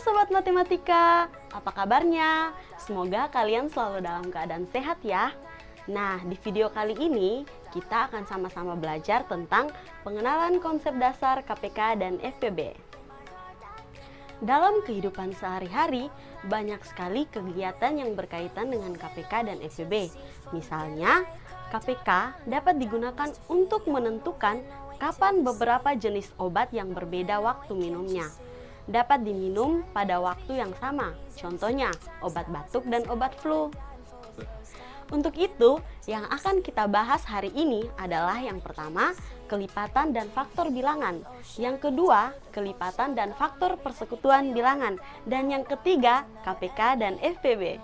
Sobat Matematika, apa kabarnya? Semoga kalian selalu dalam keadaan sehat ya. Nah, di video kali ini kita akan sama-sama belajar tentang pengenalan konsep dasar KPK dan FPB. Dalam kehidupan sehari-hari, banyak sekali kegiatan yang berkaitan dengan KPK dan FPB. Misalnya, KPK dapat digunakan untuk menentukan kapan beberapa jenis obat yang berbeda waktu minumnya dapat diminum pada waktu yang sama, contohnya obat batuk dan obat flu. Untuk itu, yang akan kita bahas hari ini adalah yang pertama, kelipatan dan faktor bilangan. Yang kedua, kelipatan dan faktor persekutuan bilangan. Dan yang ketiga, KPK dan FPB.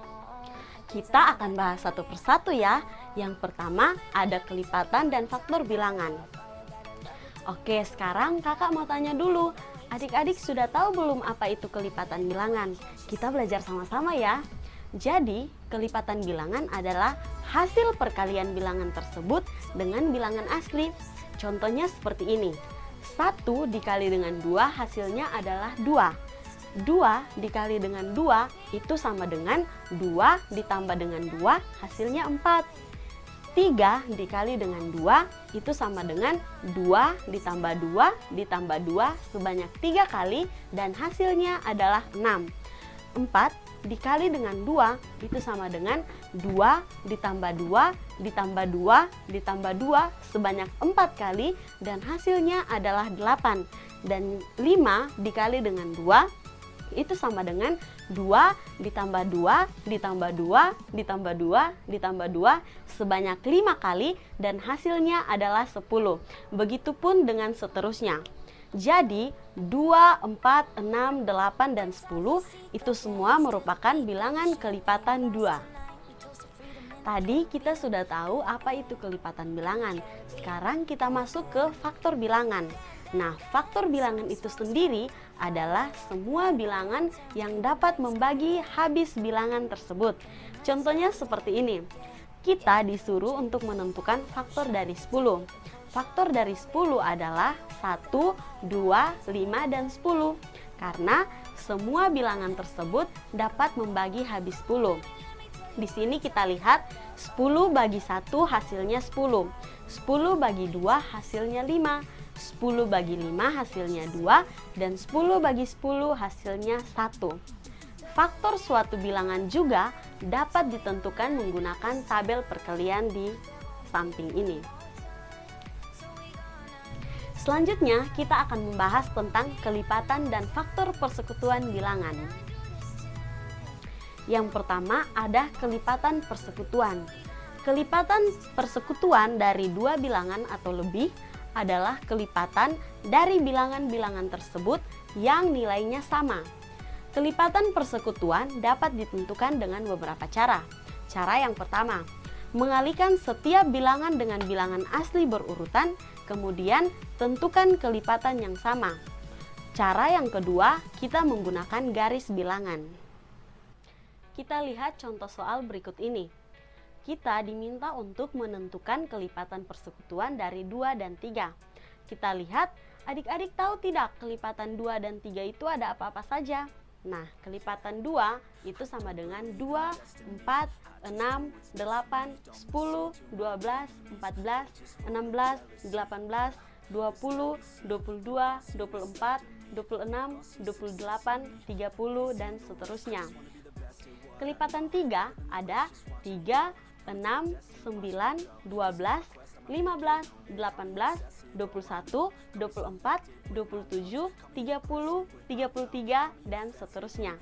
Kita akan bahas satu persatu ya. Yang pertama, ada kelipatan dan faktor bilangan. Oke, sekarang kakak mau tanya dulu. Adik-adik sudah tahu belum apa itu kelipatan bilangan? Kita belajar sama-sama ya. Jadi, kelipatan bilangan adalah hasil perkalian bilangan tersebut dengan bilangan asli. Contohnya seperti ini. 1 dikali dengan 2 hasilnya adalah 2. 2 dikali dengan 2 itu sama dengan 2 ditambah dengan 2 hasilnya 4. 3 dikali dengan 2 itu sama dengan 2 ditambah 2 ditambah 2 sebanyak 3 kali dan hasilnya adalah 6. 4 dikali dengan 2 itu sama dengan 2 ditambah 2 ditambah 2 ditambah 2 sebanyak 4 kali dan hasilnya adalah 8. Dan 5 dikali dengan 2 itu sama dengan 2 ditambah 2 ditambah 2 ditambah 2 ditambah 2 sebanyak 5 kali dan hasilnya adalah 10. Begitupun dengan seterusnya. Jadi 2, 4, 6, 8, dan 10 itu semua merupakan bilangan kelipatan 2. Tadi kita sudah tahu apa itu kelipatan bilangan. Sekarang kita masuk ke faktor bilangan. Nah, faktor bilangan itu sendiri adalah semua bilangan yang dapat membagi habis bilangan tersebut. Contohnya seperti ini. Kita disuruh untuk menentukan faktor dari 10. Faktor dari 10 adalah 1, 2, 5, dan 10. Karena semua bilangan tersebut dapat membagi habis 10. Di sini kita lihat 10 bagi 1 hasilnya 10. 10 bagi 2 hasilnya 5. 10 bagi 5 hasilnya 2 dan 10 bagi 10 hasilnya 1. Faktor suatu bilangan juga dapat ditentukan menggunakan tabel perkalian di samping ini. Selanjutnya kita akan membahas tentang kelipatan dan faktor persekutuan bilangan. Yang pertama ada kelipatan persekutuan. Kelipatan persekutuan dari dua bilangan atau lebih adalah kelipatan dari bilangan-bilangan tersebut yang nilainya sama. Kelipatan persekutuan dapat ditentukan dengan beberapa cara. Cara yang pertama, mengalihkan setiap bilangan dengan bilangan asli berurutan, kemudian tentukan kelipatan yang sama. Cara yang kedua, kita menggunakan garis bilangan. Kita lihat contoh soal berikut ini. Kita diminta untuk menentukan kelipatan persekutuan dari 2 dan 3. Kita lihat, adik-adik tahu tidak kelipatan 2 dan 3 itu ada apa-apa saja? Nah, kelipatan 2 itu sama dengan 2, 4, 6, 8, 10, 12, 14, 16, 18, 20, 22, 24, 26, 28, 30, dan seterusnya. Kelipatan 3 ada 3, 6, 9, 12, 15, 18, 21, 24, 27, 30, 33, dan seterusnya.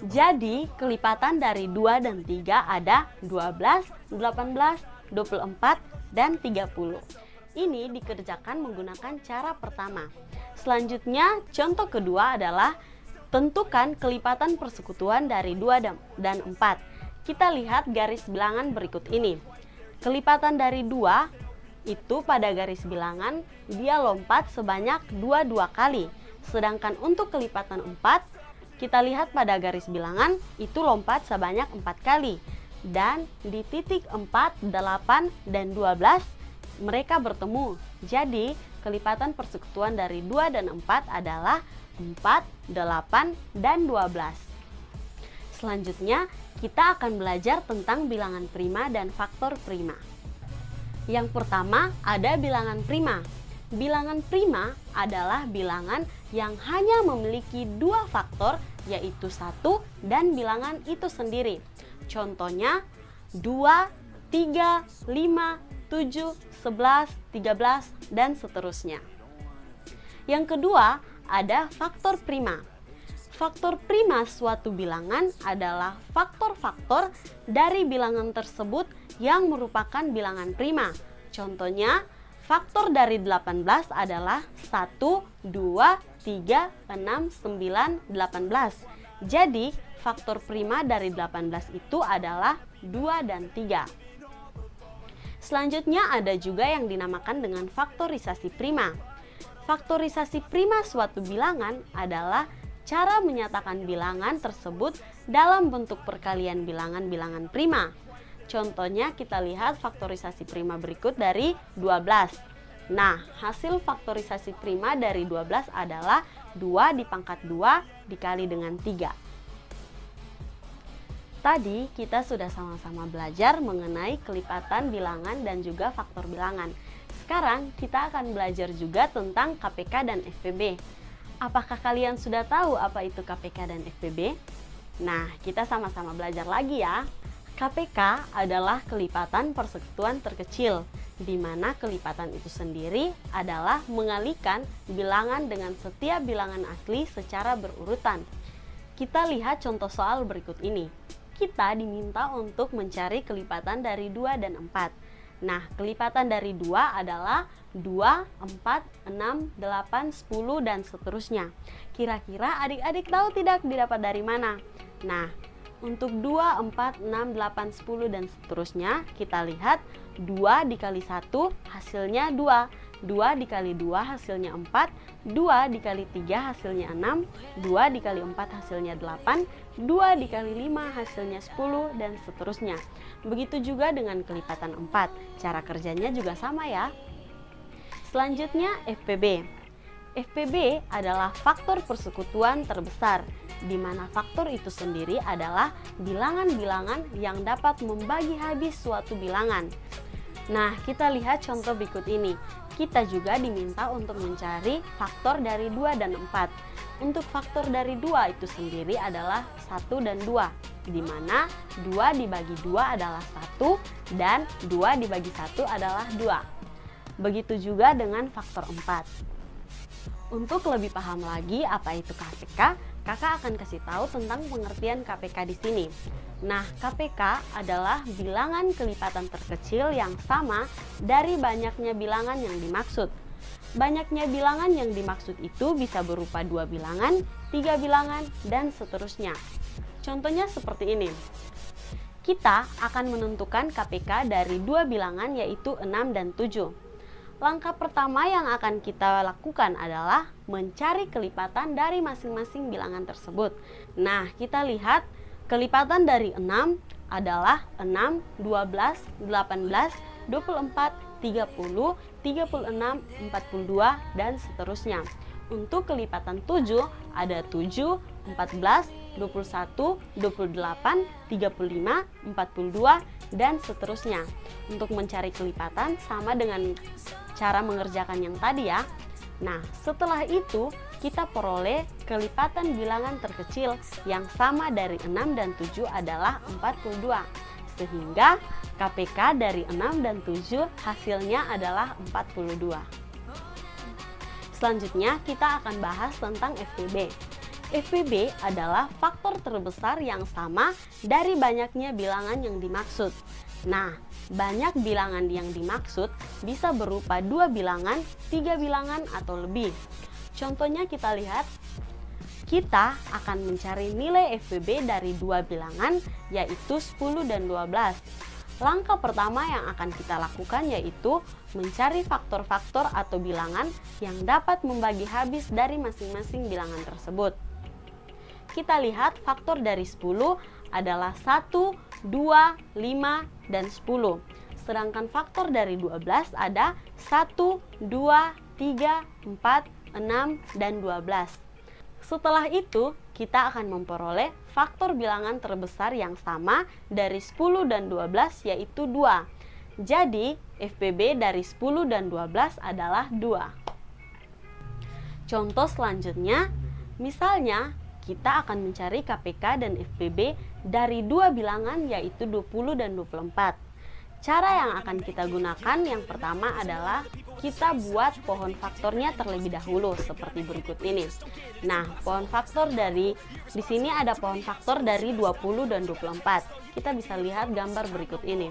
Jadi, kelipatan dari 2 dan 3 ada 12, 18, 24, dan 30. Ini dikerjakan menggunakan cara pertama. Selanjutnya, contoh kedua adalah tentukan kelipatan persekutuan dari 2 dan 4. Kita lihat garis bilangan berikut ini. Kelipatan dari 2 itu pada garis bilangan dia lompat sebanyak 22 kali. Sedangkan untuk kelipatan 4, kita lihat pada garis bilangan itu lompat sebanyak 4 kali. Dan di titik 4, 8, dan 12 mereka bertemu. Jadi kelipatan persekutuan dari 2 dan 4 adalah 4, 8, dan 12. Selanjutnya, kita akan belajar tentang bilangan prima dan faktor prima. Yang pertama, ada bilangan prima. Bilangan prima adalah bilangan yang hanya memiliki 2 faktor, yaitu 1 dan bilangan itu sendiri. Contohnya 2, 3, 5, 7, 11, 13, dan seterusnya. Yang kedua, ada faktor prima. Faktor prima suatu bilangan adalah faktor-faktor dari bilangan tersebut yang merupakan bilangan prima. Contohnya, faktor dari 18 adalah 1, 2, 3, 6, 9, 18. Jadi, faktor prima dari 18 itu adalah 2 dan 3. Selanjutnya ada juga yang dinamakan dengan faktorisasi prima. Faktorisasi prima suatu bilangan adalah cara menyatakan bilangan tersebut dalam bentuk perkalian bilangan-bilangan prima. Contohnya kita lihat faktorisasi prima berikut dari 12. Nah, hasil faktorisasi prima dari 12 adalah 2 dipangkat 2 dikali dengan 3. Tadi kita sudah sama-sama belajar mengenai kelipatan bilangan dan juga faktor bilangan. Sekarang kita akan belajar juga tentang KPK dan FPB. Apakah kalian sudah tahu apa itu KPK dan FPB? Nah, kita sama-sama belajar lagi ya. KPK adalah kelipatan persekutuan terkecil, di mana kelipatan itu sendiri adalah mengalihkan bilangan dengan setiap bilangan asli secara berurutan. Kita lihat contoh soal berikut ini. Kita diminta untuk mencari kelipatan dari 2 dan 4. Nah, kelipatan dari 2 adalah 2, 4, 6, 8, 10, dan seterusnya. Kira-kira adik-adik tahu tidak didapat dari mana? Nah, untuk 2, 4, 6, 8, 10, dan seterusnya, kita lihat 2 dikali 1 hasilnya 2. 2 dikali 2 hasilnya 4, 2 dikali 3 hasilnya 6, 2 dikali 4 hasilnya 8, 2 dikali 5 hasilnya 10, dan seterusnya. Begitu juga dengan kelipatan 4, cara kerjanya juga sama ya. Selanjutnya FPB. FPB adalah faktor persekutuan terbesar, di mana faktor itu sendiri adalah bilangan-bilangan yang dapat membagi habis suatu bilangan. Nah, kita lihat contoh berikut ini. Kita juga diminta untuk mencari faktor dari 2 dan 4. Untuk faktor dari 2 itu sendiri adalah 1 dan 2, di mana 2 dibagi 2 adalah 1 dan 2 dibagi 1 adalah 2. Begitu juga dengan faktor 4. Untuk lebih paham lagi apa itu KPK, Kakak akan kasih tahu tentang pengertian KPK di sini. Nah, KPK adalah bilangan kelipatan terkecil yang sama dari banyaknya bilangan yang dimaksud. Banyaknya bilangan yang dimaksud itu bisa berupa 2 bilangan, 3 bilangan, dan seterusnya. Contohnya seperti ini. Kita akan menentukan KPK dari 2 bilangan yaitu 6 dan 7. Langkah pertama yang akan kita lakukan adalah mencari kelipatan dari masing-masing bilangan tersebut. Nah, kita lihat kelipatan dari 6 adalah 6, 12, 18, 24, 30, 36, 42, dan seterusnya. Untuk kelipatan 7 ada 7, 14, 21, 28, 35, 42, dan seterusnya. Untuk mencari kelipatan sama dengan cara mengerjakan yang tadi ya. Nah, setelah itu kita peroleh kelipatan bilangan terkecil yang sama dari 6 dan 7 adalah 42. Sehingga KPK dari 6 dan 7 hasilnya adalah 42. Selanjutnya kita akan bahas tentang FPB. FPB adalah faktor terbesar yang sama dari banyaknya bilangan yang dimaksud. Nah, banyak bilangan yang dimaksud bisa berupa 2 bilangan, 3 bilangan, atau lebih. Contohnya kita lihat, kita akan mencari nilai FPB dari 2 bilangan yaitu 10 dan 12. Langkah pertama yang akan kita lakukan yaitu mencari faktor-faktor atau bilangan yang dapat membagi habis dari masing-masing bilangan tersebut. Kita lihat faktor dari 10 adalah 1, 2, 5, dan 10. Sedangkan faktor dari 12 ada 1, 2, 3, 4, 6, dan 12. Setelah itu, kita akan memperoleh faktor bilangan terbesar yang sama dari 10 dan 12 yaitu 2. Jadi, FPB dari 10 dan 12 adalah 2. Contoh selanjutnya, misalnya kita akan mencari KPK dan FPB dari dua bilangan yaitu 20 dan 24. Cara yang akan kita gunakan yang pertama adalah kita buat pohon faktornya terlebih dahulu seperti berikut ini. Nah, pohon faktor di sini ada pohon faktor dari 20 dan 24. Kita bisa lihat gambar berikut ini.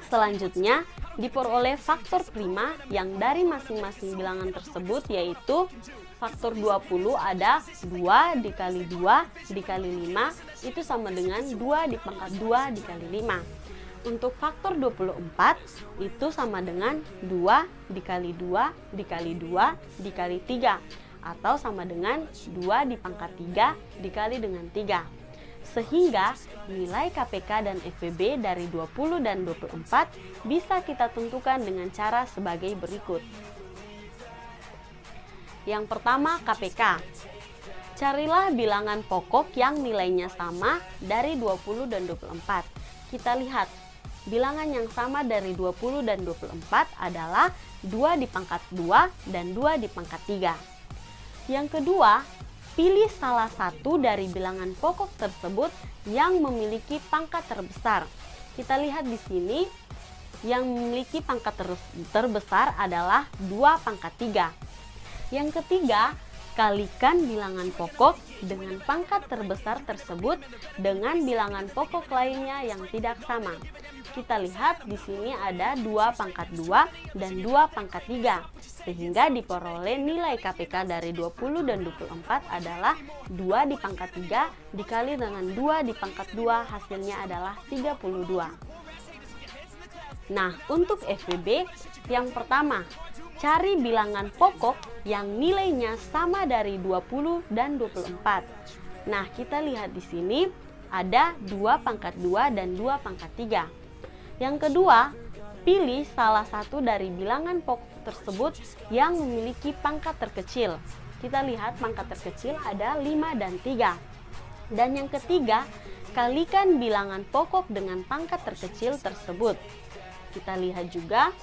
Selanjutnya, diperoleh faktor prima yang dari masing-masing bilangan tersebut yaitu faktor 20 ada 2 dikali 2 dikali 5 itu sama dengan 2 dipangkat 2 dikali 5. Untuk faktor 24 itu sama dengan 2 dikali 2 dikali 2 dikali 3 atau sama dengan 2 dipangkat 3 dikali dengan 3. Sehingga nilai KPK dan FPB dari 20 dan 24 bisa kita tentukan dengan cara sebagai berikut. Yang pertama, KPK. Carilah bilangan pokok yang nilainya sama dari 20 dan 24. Kita lihat, bilangan yang sama dari 20 dan 24 adalah 2 dipangkat 2 dan 2 dipangkat 3. Yang kedua, pilih salah satu dari bilangan pokok tersebut yang memiliki pangkat terbesar. Kita lihat di sini, yang memiliki pangkat terbesar adalah 2 pangkat 3. Yang ketiga, kalikan bilangan pokok dengan pangkat terbesar tersebut dengan bilangan pokok lainnya yang tidak sama. Kita lihat di sini ada 2 pangkat 2 dan 2 pangkat 3. Sehingga diperoleh nilai KPK dari 20 dan 24 adalah 2 dipangkat 3 dikali dengan 2 dipangkat 2 hasilnya adalah 32. Nah, untuk FPB yang pertama, cari bilangan pokok yang nilainya sama dari 20 dan 24. Nah, kita lihat di sini ada 2 pangkat 2 dan 2 pangkat 3. Yang kedua, pilih salah satu dari bilangan pokok tersebut yang memiliki pangkat terkecil. Kita lihat pangkat terkecil ada 5 dan 3. Dan yang ketiga, kalikan bilangan pokok dengan pangkat terkecil tersebut. Kita lihat juga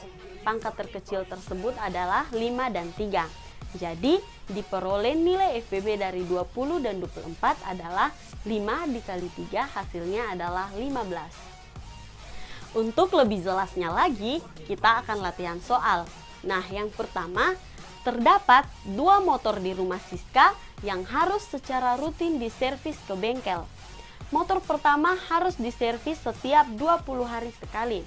pangkat terkecil tersebut adalah 5 dan 3. Jadi, diperoleh nilai FPB dari 20 dan 24 adalah 5 dikali 3 hasilnya adalah 15. Untuk lebih jelasnya lagi, kita akan latihan soal. Nah, yang pertama, terdapat 2 motor di rumah Siska yang harus secara rutin diservis ke bengkel. Motor pertama harus diservis setiap 20 hari sekali.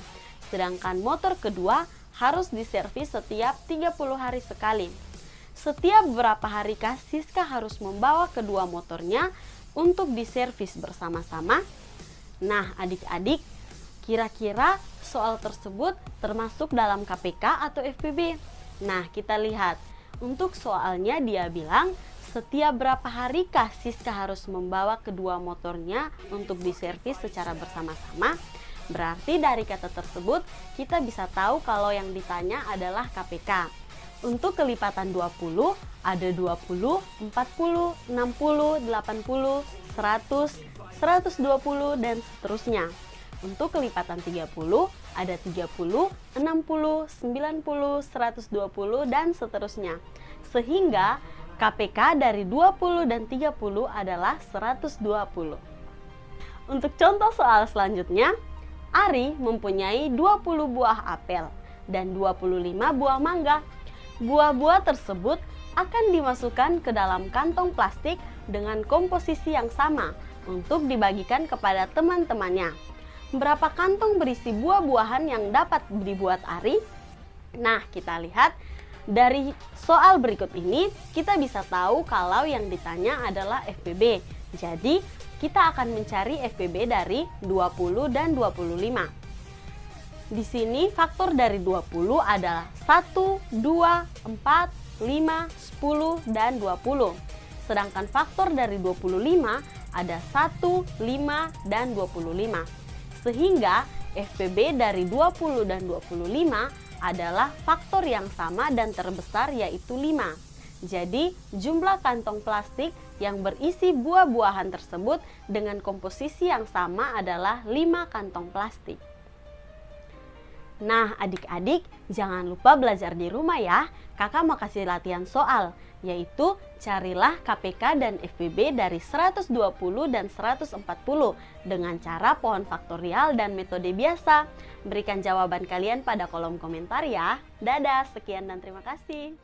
Sedangkan motor kedua harus diservis setiap 30 hari sekali. Setiap berapa harikah Siska harus membawa kedua motornya untuk diservis bersama-sama? Nah, adik-adik, kira-kira soal tersebut termasuk dalam KPK atau FPB? Nah, kita lihat. Untuk soalnya dia bilang, setiap berapa harikah Siska harus membawa kedua motornya untuk diservis secara bersama-sama? Berarti dari kata tersebut kita bisa tahu kalau yang ditanya adalah KPK. Untuk kelipatan 20 ada 20, 40, 60, 80, 100, 120 dan seterusnya. Untuk kelipatan 30 ada 30, 60, 90, 120 dan seterusnya. Sehingga KPK dari 20 dan 30 adalah 120. Untuk contoh soal selanjutnya, Ari mempunyai 20 buah apel dan 25 buah mangga. Buah-buah tersebut akan dimasukkan ke dalam kantong plastik dengan komposisi yang sama untuk dibagikan kepada teman-temannya. Berapa kantong berisi buah-buahan yang dapat dibuat Ari? Nah, kita lihat dari soal berikut ini kita bisa tahu kalau yang ditanya adalah FPB. Jadi, kita akan mencari FPB dari 20 dan 25. Di sini faktor dari 20 adalah 1, 2, 4, 5, 10, dan 20. Sedangkan faktor dari 25 ada 1, 5, dan 25. Sehingga FPB dari 20 dan 25 adalah faktor yang sama dan terbesar, yaitu 5. Jadi, jumlah kantong plastik yang berisi buah-buahan tersebut dengan komposisi yang sama adalah 5 kantong plastik. Nah, adik-adik, jangan lupa belajar di rumah ya. Kakak mau kasih latihan soal, yaitu carilah KPK dan FBB dari 120 dan 140 dengan cara pohon faktorial dan metode biasa. Berikan jawaban kalian pada kolom komentar ya. Dadah, sekian dan terima kasih.